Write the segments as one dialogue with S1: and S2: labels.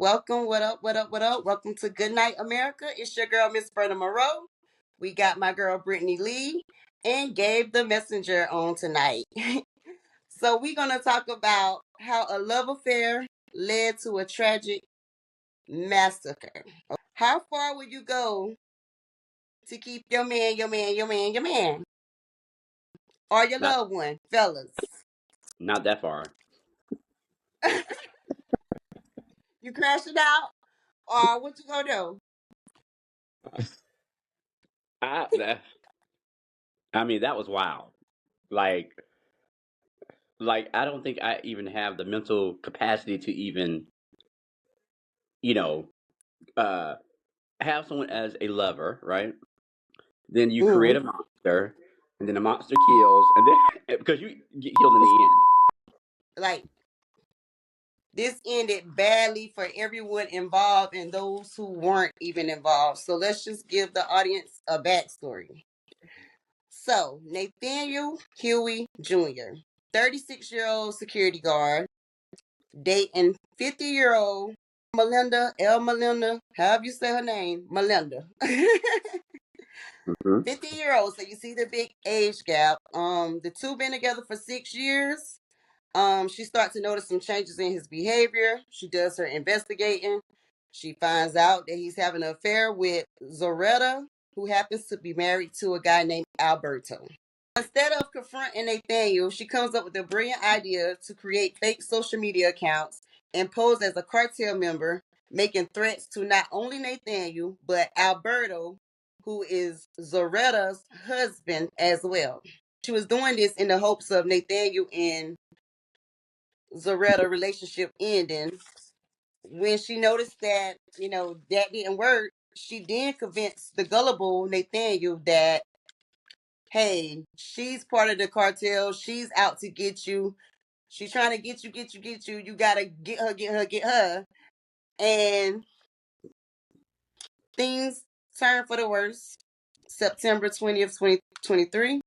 S1: Welcome. What up? What up? What up? Welcome to Good Night America. It's your girl, Ms.Burna Moreau. We got my girl, Brittany Lee, and Gabe the Messenger on tonight. So we're going to talk about how a love affair led to a tragic massacre. How far would you go to keep your man, or your
S2: Not
S1: loved one, fellas?
S2: not that far.
S1: You crash it out, or what you gonna do?
S2: I that- I mean that was wild. Like I don't think I even have the mental capacity to even you know uh have someone as a lover, right? Then you create
S1: Mm-hmm.
S2: a monster, and then the monster kills, and then because you get killed in the end.
S1: Like, this ended badly for everyone involved and those who weren't even involved. So let's just give the audience a backstory. So, Nathaniel Huey Jr., 36-year-old security guard, dating 50-year-old Melinda, however you say her name, Melinda.
S2: Mhm.
S1: 50-year-old, so you see the big age gap. The two been together for 6 years. She starts to notice some changes in his behavior. She does her investigating. She finds out that he's having an affair with Zoretta, who happens to be married to a guy named Alberto. Instead of confronting Nathaniel, she comes up with a brilliant idea to create fake social media accounts and pose as a cartel member, making threats to not only Nathaniel, but Alberto, who is Zoretta's husband as well. She was doing this in the hopes of Nathaniel and Zoretta relationship ending. When she noticed that, that didn't work, she then convinced the gullible Nathaniel that, hey, she's part of the cartel. She's out to get you. She's trying to get you, get you, get you. You gotta get her, get her, get her. And things turned for the worse. September 20th, 2023.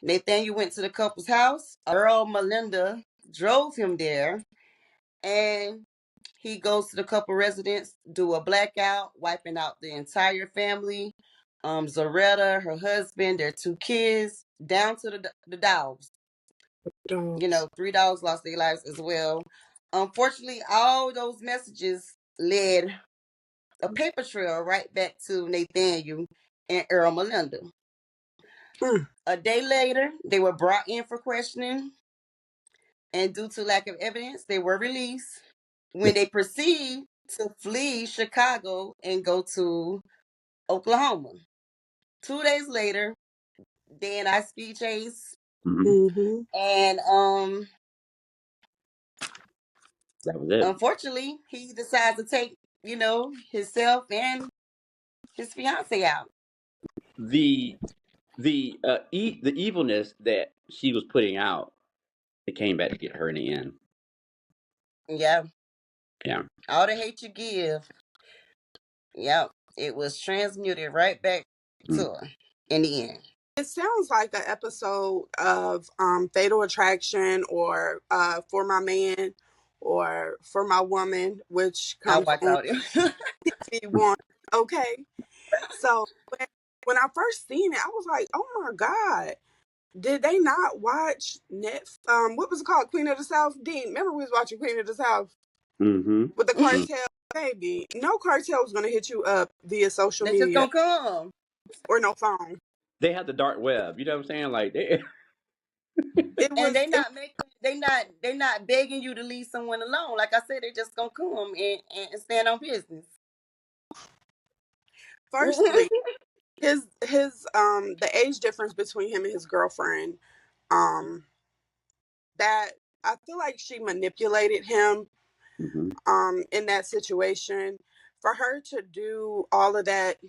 S1: Nathaniel went to the couple's house. Earl Melinda drove him there, and he goes to the couple residence, do a blackout, wiping out the entire family. Zoretta, her husband, their two kids, down to the dogs.
S3: Dogs.
S1: 3 dogs lost their lives as well. Unfortunately, all those messages led a paper trail right back to Nathaniel and Earl Melinda.
S3: Mm.
S1: A day later, they were brought in for questioning, and due to lack of evidence, they were released when they proceed to flee Chicago and go to Oklahoma. 2 days later, they in high speed chase,
S2: Mhm.
S3: Mm-hmm.
S1: and
S2: That was it.
S1: unfortunately, he decides to take himself and his fiance out.
S2: The the evilness that she was putting out, it came back to get her in the end.
S1: Yeah,
S2: Yeah.
S1: all the hate you give, yep, it was transmuted right back
S2: Mm.
S1: to her in the end.
S3: It sounds like an episode of Fatal Attraction or For My Man or For My Woman, which
S1: I
S3: comes
S1: watch
S3: on
S1: all them.
S3: TV1. Okay. So when I first seen it, I was like, oh my God. Did they not watch what was it called? Queen of the South? Dean, remember we was watching Queen of the South
S2: Mhm.
S3: with the
S2: Mhm.
S3: cartel? Baby, no cartel was gonna hit you up via social
S1: They just
S3: media
S1: gonna come.
S3: or no phone.
S2: They had the dark web. You know what I'm saying? Like they.
S3: It
S1: And
S3: was it
S1: they not begging you to leave someone alone. Like I said, they just gonna come and stand on business.
S3: firstly his the age difference between him and his girlfriend, um that I feel like she manipulated him
S2: Mhm.
S3: in that situation. For her to do all of that,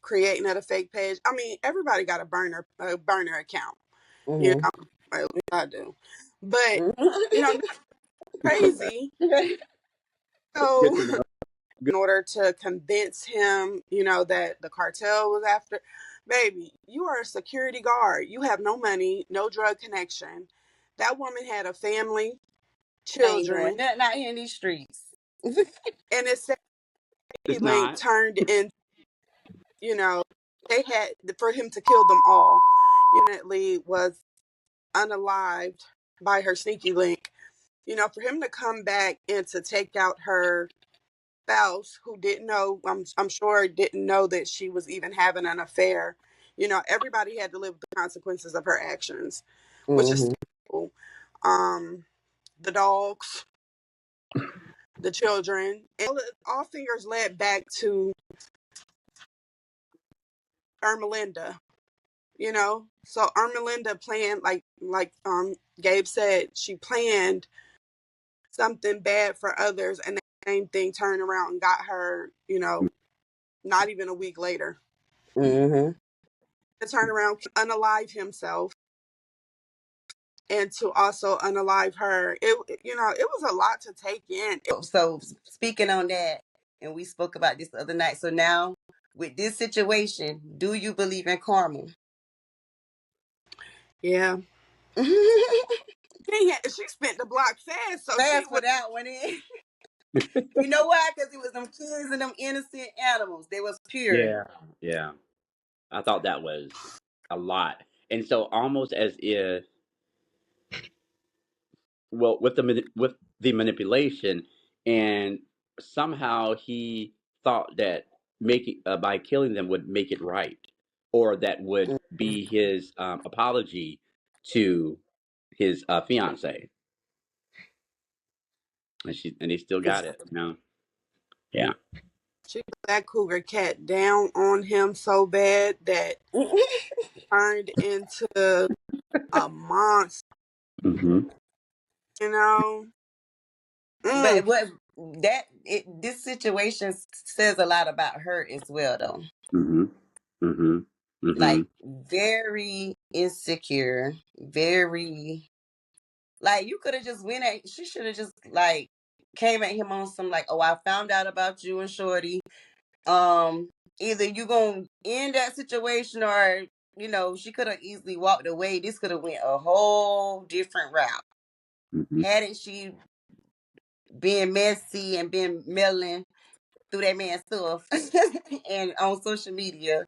S3: creating at a fake page. I mean, everybody got a burner account, you
S1: Mm-hmm.
S3: know, at least I do. But
S1: Mm-hmm.
S3: not crazy.
S2: Good
S3: So
S2: to know.
S3: in order to convince him, that the cartel was after, baby, you are a security guard. You have no money, no drug connection. That woman had a family,
S1: Ain't doing
S3: children.
S1: nothing out here in these streets.
S3: And it said
S2: It's
S3: Link
S2: not.
S3: turned in, you know, they had for him to kill them all. Unitedly was unalived by her sneaky link. For him to come back and to take out her spouse who didn't know, I'm sure didn't know that she was even having an affair. Everybody had to live with the consequences of her actions, which is
S1: Mm-hmm.
S3: terrible. The dogs, the children, and all fingers led back to Ermelinda. So Ermelinda planned, like Gabe said, she planned something bad for others, and the same thing turned around and got her, not even a week later.
S1: Mm-hmm.
S3: To turn around, unalive himself, and to also unalive her. It was a lot to take in.
S1: So speaking on that, and we spoke about this the other night. So now with this situation, do you believe in karma?
S3: Yeah. She spent the block fast, so she
S1: Fast for
S3: was.
S1: that one in. You know why? Because it was them kids and them innocent animals. They was pure.
S2: Yeah, yeah. I thought that was a lot, and so almost as if, well, with with the manipulation, and somehow he thought that making by killing them would make it right, or that would
S1: Mm-hmm.
S2: be his apology to his fiance, and he still got it. Yeah.
S3: She put that cougar cat down on him so bad that turned into a monster.
S2: Hmm.
S3: You know.
S1: But
S3: Mm,
S1: this situation says a lot about her as well, though.
S2: Hmm. Hmm. Hmm.
S1: Like very insecure, very like you could have just went at. She should have just like came at him on some like, oh, I found out about you and Shorty. Um, Either you gonna end that situation or she could have easily walked away. This could have went a whole different route.
S2: Hmm.
S1: Hadn't she been messy and been meddling through that man's stuff and on social media.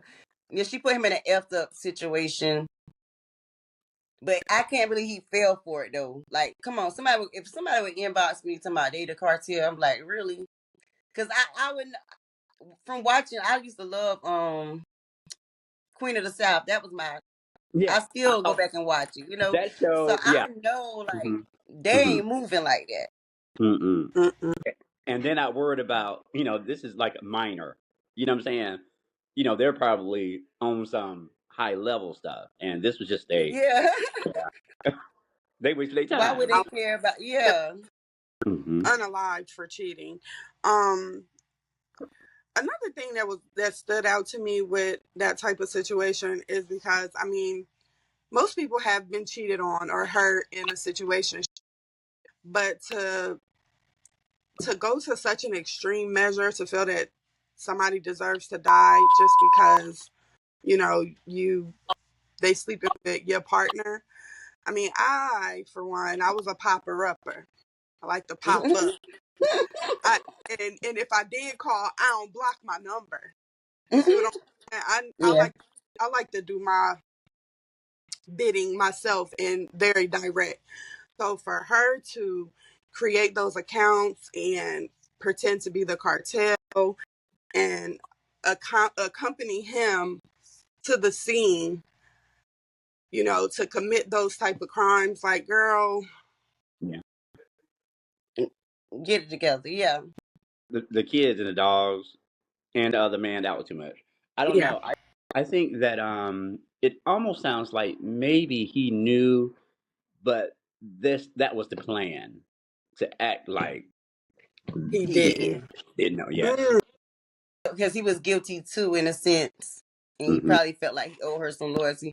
S1: Yeah, she put him in an effed up situation. But I can't believe he fell for it though. Like, come on, if somebody would inbox me talking about they the cartel, I'm like, really? Because I would from watching. I used to love Queen of the South. That was my.
S2: Yeah.
S1: I still go
S2: Oh,
S1: back and watch it.
S2: that
S1: So
S2: show. Yeah.
S1: I know like
S2: Hmm.
S1: they
S2: Hmm.
S1: ain't moving like that.
S2: Mm-mm.
S3: mm-mm.
S2: And then I worried about, this is like minor. You know what I'm saying? They're probably on some high level stuff, and this was just
S1: Yeah.
S2: they wasted their
S1: Why would
S2: time.
S1: they care about? Yeah.
S2: Hmm.
S3: Unalived for cheating. Um, Another thing that stood out to me with that type of situation is because most people have been cheated on or hurt in a situation, but to go to such an extreme measure to feel that somebody deserves to die just because you they sleeping with your partner. I for one, I was a popper upper. I like to pop up. I and if I did call, I don't block my number. You see what I'm saying?
S1: Yeah.
S3: I like to do my bidding myself and very direct. So for her to create those accounts and pretend to be the cartel and accompany him to the scene, to commit those type of crimes, like girl,
S2: Yeah.
S1: Get it together. Yeah.
S2: The kids and the dogs and the other man, that was too much. I don't
S3: yeah,
S2: know. I think that it almost sounds like maybe he knew, but that was the plan, to act like
S3: he
S1: He
S3: didn't.
S1: did.
S2: didn't know. Yes.
S3: Mm,
S1: Because he was guilty too, in a sense, and he
S2: Hmm.
S1: probably felt like he owed her some loyalty.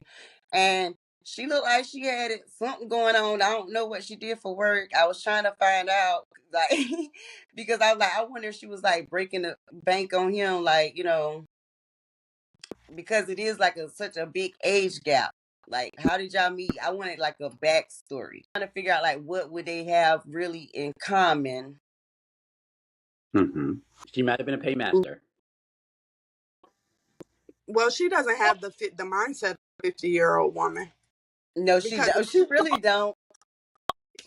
S1: And she looked like she had something going on. I don't know what she did for work. I was trying to find out, like, because I was like, I wonder if she was like breaking the bank on him, like because it is like such a big age gap. Like, how did y'all meet? I wanted like a backstory. Trying to figure out like what would they have really in common
S2: Hmm. She might have been a paymaster.
S3: Well, she doesn't have the mindset of a 50-year-old woman
S1: No, she
S3: because,
S1: don't. She really don't.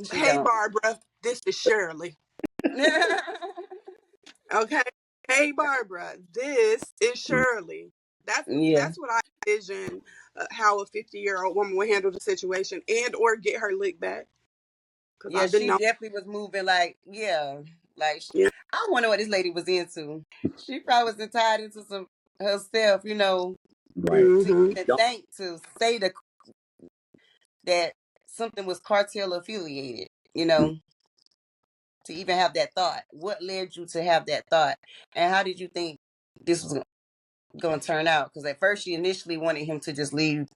S1: She
S3: hey,
S1: don't.
S3: Barbara, this is Shirley. Okay. Hey, Barbara, this is Shirley.
S1: Yeah.
S3: That's what I envision, how a 50-year-old woman would handle the situation and or get her lick back. Because
S1: Yeah,
S3: I've been
S1: she
S3: known.
S1: definitely was moving like, yeah, like
S3: Yeah.
S1: I wonder what this lady was into. She probably was tied into some herself,
S2: Right.
S1: to
S3: Mm-hmm.
S1: even
S2: Don't
S1: think to say that something was cartel affiliated, to even have that thought. What led you to have that thought, and how did you think this was going to turn out? Because at first she initially wanted him to just leave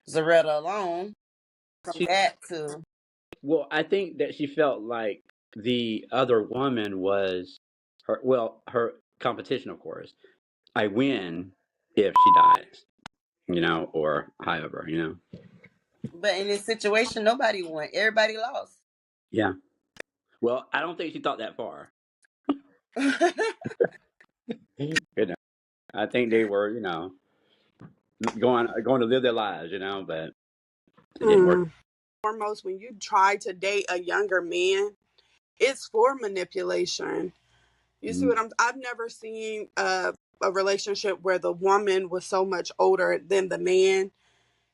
S1: Zaretta alone. From
S2: she?
S1: that to
S2: Well, I think that she felt like the other woman was her. Well, her competition, of course. I win if she dies, or however,
S1: but in this situation, nobody won. Everybody lost.
S2: Yeah. Well, I don't think she thought that far. You know, I think they were, going to live their lives, but it didn't work.
S3: Mm. Foremost, when you try to date a younger man, it's for manipulation. You see
S2: Mhm.
S3: what I've never seen a relationship where the woman was so much older than the man,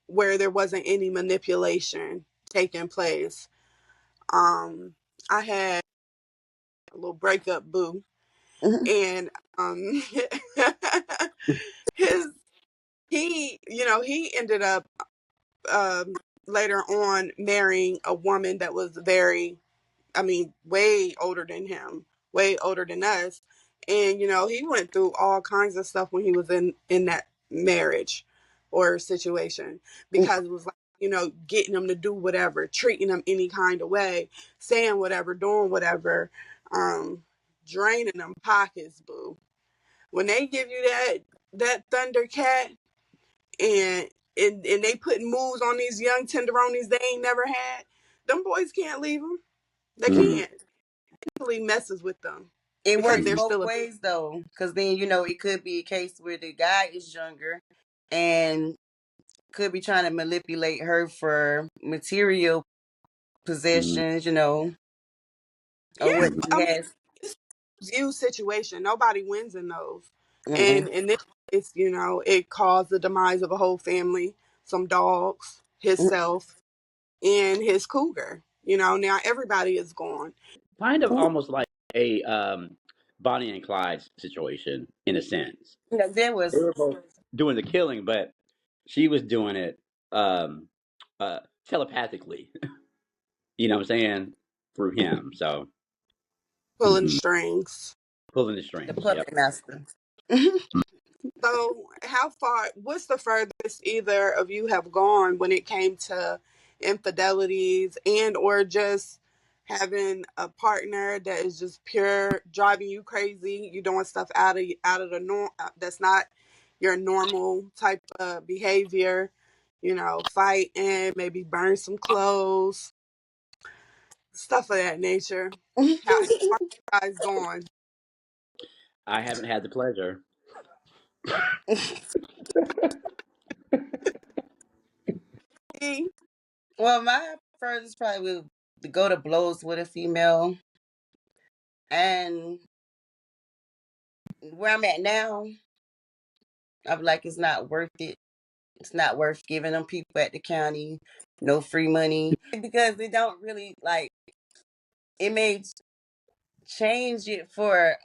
S3: where there wasn't any manipulation taking place. Um, I had a little breakup boo, and um, his he ended up um, later on marrying a woman that was very, I mean, way older than him, way older than us. And, he went through all kinds of stuff when he was in that marriage or situation, because it was like, getting him to do whatever, treating him any kind of way, saying whatever, doing whatever, um, draining them pockets, boo. When they give you that Thundercat, and and they putting moves on these young tenderonis they ain't never had, them boys can't leave them. They
S2: Mhm.
S3: can't. Really messes with them
S1: It
S3: because
S1: works
S3: they're
S2: Mhm.
S1: both
S3: still a.
S1: ways though, because then it could be a case where the guy is younger and could be trying to manipulate her for material
S2: Mhm.
S1: possessions,
S3: Yeah,
S1: or what
S2: Mhm.
S1: he
S3: I mean,
S1: has.
S3: it's a view situation. Nobody wins in those,
S1: Mm-mm.
S3: and this it's it caused the demise of a whole family, some dogs, himself, and his cougar. Now everybody is gone.
S2: Kind of
S1: Mm-mm.
S2: almost like a Bonnie and Clyde situation in a sense.
S1: There
S2: They
S1: was
S2: were both doing the killing, but she was doing it um, telepathically. You know what I'm saying? Through him. So
S3: Pulling
S2: mhm.
S3: strings.
S2: Pulling the
S1: the
S2: strings. Yep.
S1: puppet master.
S3: So, what's the furthest either of you have gone when it came to infidelities and or just having a partner that is just pure driving you crazy? You doing stuff out of the norm, that's not your normal type of behavior. Fighting, maybe burn some clothes, stuff of that nature. How far you guys gone?
S2: I haven't had the pleasure.
S3: Me?
S1: Well, my furthest probably would to go to blows with a female, and where I'm at now, I'm like, it's not worth it. It's not worth giving them people at the county no free money because they don't really like. It may change it for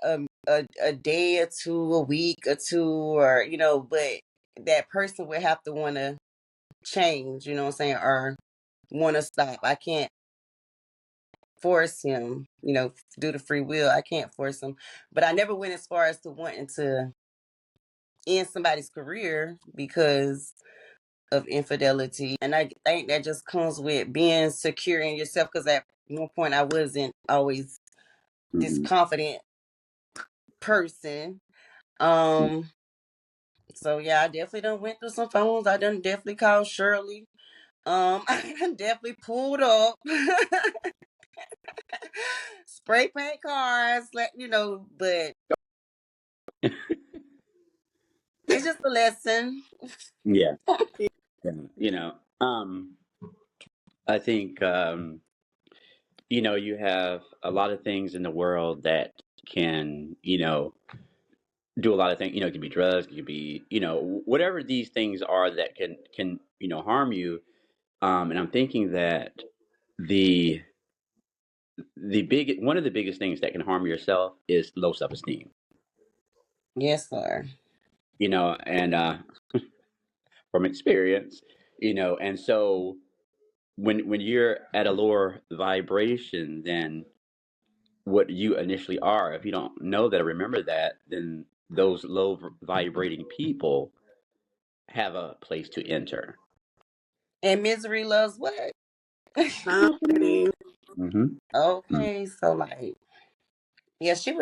S1: a day or two, a week or two, or but that person would have to want to change. You know what I'm saying? Or want to stop. I can't force him. Do the free will. I can't force him. But I never went as far as to wanting to end somebody's career because of infidelity. And I think that just comes with being secure in yourself because at one point I wasn't always this
S2: Mhm.
S1: confident person. Um, so yeah, I definitely done went through some phones. I done definitely called Shirley. I done definitely pulled up. Spray paint cars, but it's just a lesson.
S2: Yeah. Yeah. I think you have a lot of things in the world that can, do a lot of things. It could be drugs, it could be, whatever these things are that can harm you. And I'm thinking that the the big one of the biggest things that can harm yourself is low self esteem.
S1: Yes, sir.
S2: And from experience, and so when you're at a lower vibration than what you initially are, if you don't know that or remember that, then those low vibrating people have a place to enter.
S1: And misery loves what?
S3: Company.
S2: Mm-hmm.
S1: Okay, so like, yeah, she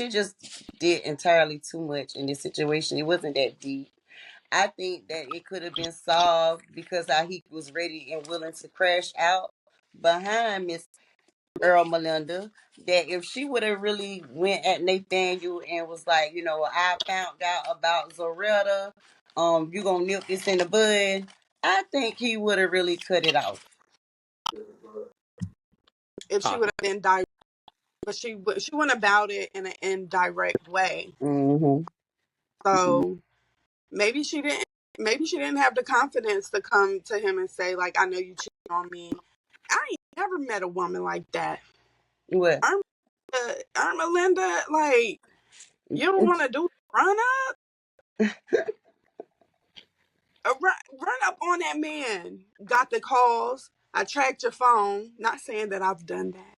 S1: just did entirely too much in this situation. It wasn't that deep. I think that it could have been solved because how he was ready and willing to crash out behind Miss Earl Melinda. That if she would have really went at Nathaniel and was like, I found out about Zoretta, you gonna nip this in the bud. I think he would have really cut it off.
S3: If she would
S2: Possible.
S3: have been direct, but she went about it in an indirect way.
S1: Mm-hmm.
S3: So maybe she didn't. Maybe she didn't have the confidence to come to him and say, like, I know you cheated on me. I ain't never met a woman like that.
S1: What?
S3: Irma Linda, like, you don't want to do run up? Run up on that man. Got the calls. I tracked your phone. Not saying that I've done that.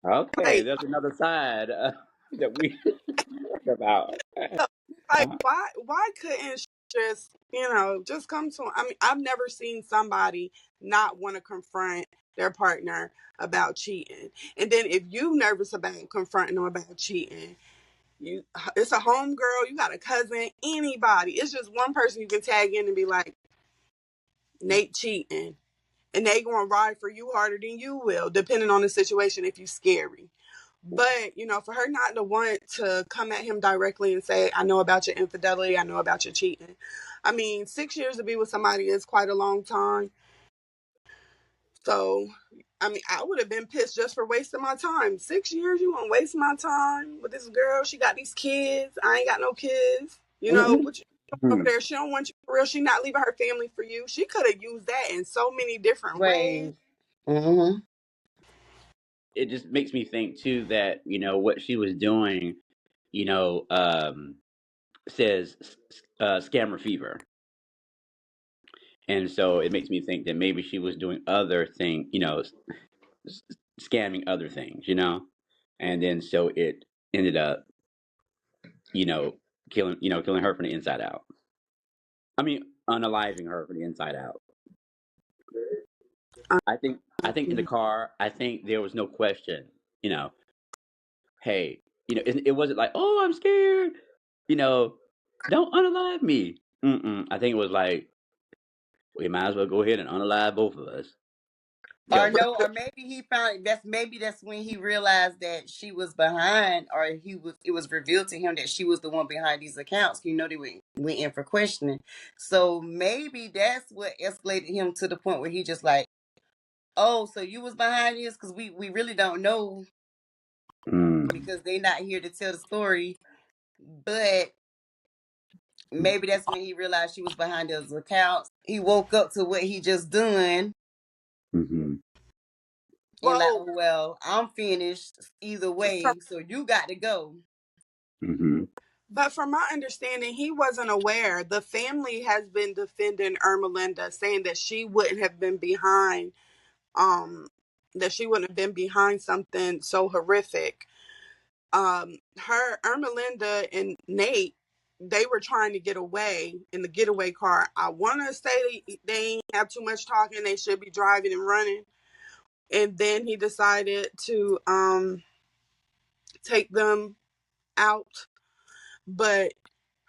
S2: Okay,
S3: Like,
S2: there's another side that we talk about.
S3: like why couldn't she just come to? I mean, I've never seen somebody not want to confront their partner about cheating, and then if you nervous about confronting them about cheating, it's a home girl, you got a cousin, anybody. It's just one person you can tag in and be like, Nate cheating, and they gonna ride for you harder than you will, depending on the situation. If you scary. But, for her not to want to come at him directly and say, I know about your infidelity, I know about your cheating. I mean, 6 years to be with somebody is quite a long time. So, I mean, I would have been pissed just for wasting my time. 6 years, you want to waste my time with this girl? She got these kids. I ain't got no kids. What you over
S2: Hmm.
S3: there? She don't want you for real. She not leaving her family for you. She could have used that in so many different ways.
S1: Wait. Mm-hmm.
S2: It just makes me think too that what she was doing, you know, um, says scammer fever, and so it makes me think that maybe she was doing other thing, s- scamming other things, and then so it ended up, you know, killing her from the inside out. I mean, unaliving her from the inside out. I think in the car, I think there was no question, you know, hey, it wasn't like, oh, I'm scared, you know, don't unalive me. Mm-mm. I think it was like, we might as well go ahead and unalive both of us.
S1: Or
S2: Because,
S1: no, or maybe he found that's when he realized that she was behind, or it was revealed to him that she was the one behind these accounts. They went in for questioning. So maybe that's what escalated him to the point where he just like, oh, so you was behind this? Because we really don't know
S2: mm,
S1: because they not here to tell the story. But maybe that's when he realized she was behind those accounts. He woke up to what he just done
S2: hmm
S1: and like,
S3: Well,
S1: oh well, I'm finished either
S3: from
S1: way, so you got to go.
S2: hmm
S3: But from my understanding, he wasn't aware. The family has been defending Irma Linda, saying that she wouldn't have been behind, um, that she wouldn't have been behind something so horrific. Her, Irma Linda and Nate, they were trying to get away in the getaway car. I want to say they ain't have too much talking. They should be driving and running. And then he decided to take them out. But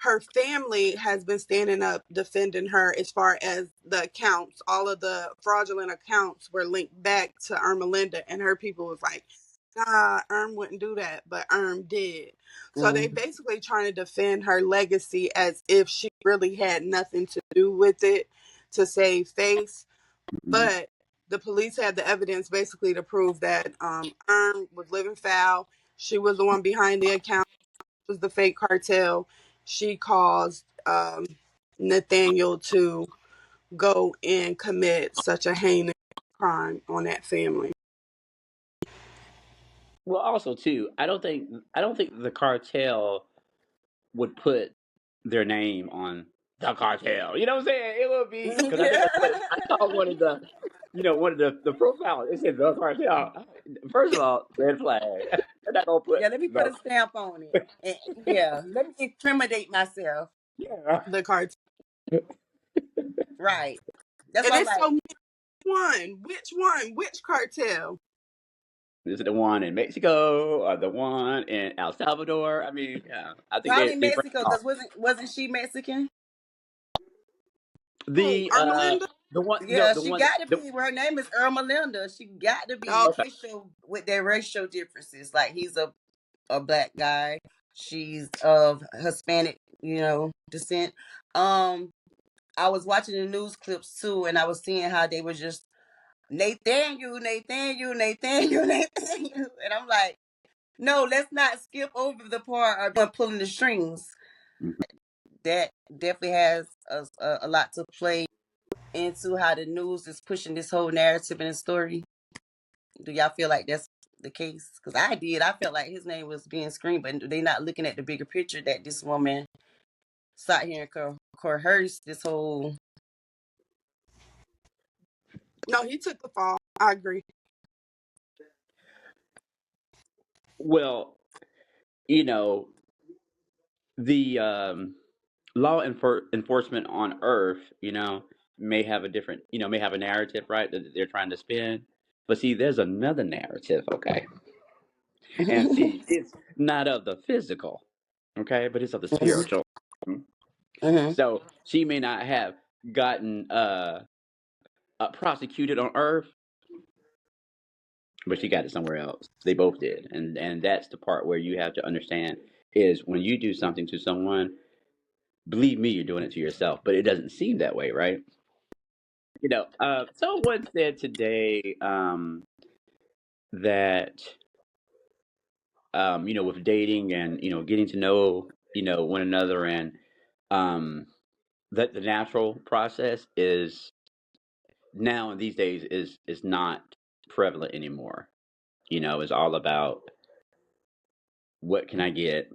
S3: her family has been standing up defending her as far as the accounts. All of the fraudulent accounts were linked back to Irma Linda, and her people was like, nah, wouldn't do that, but did. So they
S1: Mm-hmm.
S3: basically trying to defend her legacy as if she really had nothing to do with it to save face.
S2: Mhm.
S3: But the police had the evidence basically to prove that was living foul. She was the one behind the account, was the fake cartel. She caused Nathaniel to go and commit such a heinous crime on that family.
S2: Well, also too, I don't think the cartel would put their name on the cartel. You know what I'm saying? It would be because I think
S1: Yeah.
S2: that's what I saw one of the, one of the profiles. It said the cartel. First of all, red flag. They're not gonna put
S1: Yeah, let me put
S2: the
S1: a stamp on it. And, yeah, let me incriminate myself.
S2: yeah.
S3: The cartel.
S1: Right. That's
S3: And
S1: why I'm
S3: it's
S1: like,
S3: so many. One. Which one? Which cartel?
S2: Is it the one in Mexico or the one in El Salvador? I mean, yeah, I think
S1: probably
S2: they break
S1: Mexico,
S2: off.
S1: because wasn't she Mexican?
S3: Who?
S2: The
S3: Ermelinda?
S2: the one no
S1: Yeah,
S2: the
S1: she
S2: one
S1: got to
S2: the
S1: be. Her name is Irma Linda. She got to be
S3: Okay.
S2: okay.
S1: racial with their racial differences. Like he's a black guy. She's of Hispanic, descent. Um, I was watching the news clips too, and I was seeing how they were just Nathaniel, Nathaniel, Nathaniel, Nathaniel, and I'm like, no, let's not skip over the part of them pulling the strings. That definitely has a lot to play into how the news is pushing this whole narrative and the story. Do y'all feel like that's the case? Because I did. I felt like his name was being screamed, but they not looking at the bigger picture that this woman sat here and coerced this whole.
S3: No, he took the fall. I agree.
S2: Well, you know, the enforcement on Earth, may have a different, may have a narrative, right, that they're trying to spin. But see, there's another narrative, okay? And see, it's not of the physical, okay, but it's of the spiritual.
S1: Mm-hmm.
S2: So she may not have gotten prosecuted on Earth, but she got it somewhere else. They both did, and that's the part where you have to understand is when you do something to someone, believe me, you're doing it to yourself. But it doesn't seem that way, right? Someone said today that with dating and getting to know one another and um, that the natural process is now in these days is not prevalent anymore. It's all about what can I get,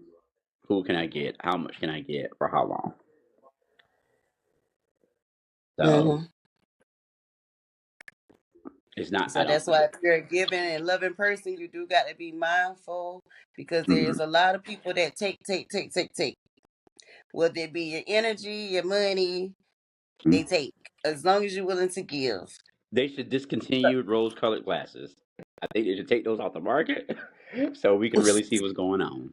S2: who can I get, how much can I get, for how long. So
S1: Mm-hmm.
S2: it's not. I
S1: So
S2: don't.
S1: that's why if you're a giving and loving person, you do got to be mindful because
S2: Mhm.
S1: there's a lot of people that take, take, take, take, take. Whether it be your energy, your money, they take. As long as you're willing to give.
S2: They should discontinue rose-colored glasses. I think they should take those off the market so we can really see what's going on.